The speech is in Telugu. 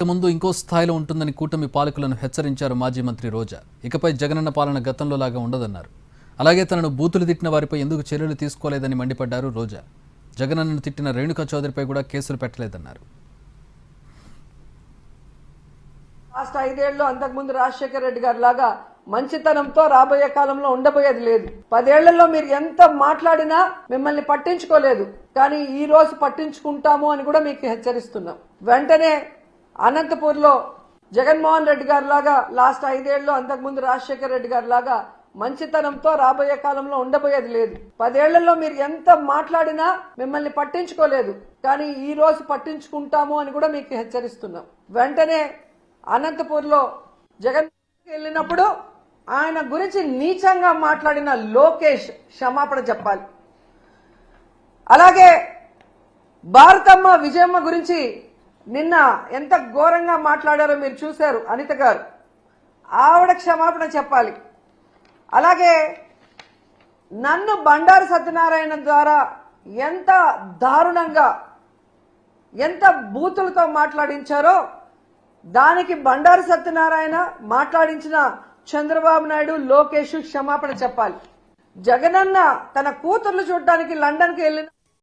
ముందు ఇంకో స్థాయిలో ఉంటుందని కూటమి పాలకులను హెచ్చరించారు మాజీ మంత్రి రోజా. ఇకపై జగనన్న పాలన గతంలో లాగా ఉండదన్నారు. అలాగే తనను బూతులు తిట్టిన వారిపై ఎందుకు చర్యలు తీసుకోలేదని మండిపడ్డారు రోజా. జగనన్నను తిట్టిన రేణుకా చౌదరిపై కూడా కేసులు పెట్టలేదన్నారు. లాస్ట్ 5 ఏళ్లు అంతకుముందు రాజశేఖర రెడ్డి గారి లాగా మంచితనంతో రాబోయే కాలంలో ఉండబోయేది లేదు. 10 ఏళ్లలో మీరు ఎంత మాట్లాడినా మిమ్మల్ని పట్టించుకోలేదు, కానీ ఈ రోజు పట్టించుకుంటాము అని కూడా మీకు హెచ్చరిస్తున్నాం. వెంటనే అనంతపూర్లో జగన్మోహన్ రెడ్డి గారి లాగా లాస్ట్ 5 ఏళ్లు అంతకుముందు రాజశేఖర రెడ్డి గారి లాగా మంచితనంతో రాబోయే కాలంలో ఉండబోయేది లేదు. 10 ఏళ్లలో మీరు ఎంత మాట్లాడినా మిమ్మల్ని పట్టించుకోలేదు, కానీ ఈ రోజు పట్టించుకుంటాము అని కూడా మీకు హెచ్చరిస్తున్నాం. వెంటనే అనంతపూర్లో జగన్ వెళ్ళినప్పుడు ఆయన గురించి నీచంగా మాట్లాడిన లోకేష్ క్షమాపణ చెప్పాలి. అలాగే భారతమ్మ విజయమ్మ గురించి నిన్న ఎంత ఘోరంగా మాట్లాడారో మీరు చూశారు. అనిత గారు, ఆవిడ క్షమాపణ చెప్పాలి. అలాగే నన్ను బండారు సత్యనారాయణ ద్వారా ఎంత దారుణంగా ఎంత బూతులతో మాట్లాడించారో దానికి బండారు సత్యనారాయణ మాట్లాడించిన చంద్రబాబు నాయుడు, లోకేష్ క్షమాపణ చెప్పాలి. జగనన్న తన కూతుర్లు చూడడానికి లండన్కి వెళ్ళిన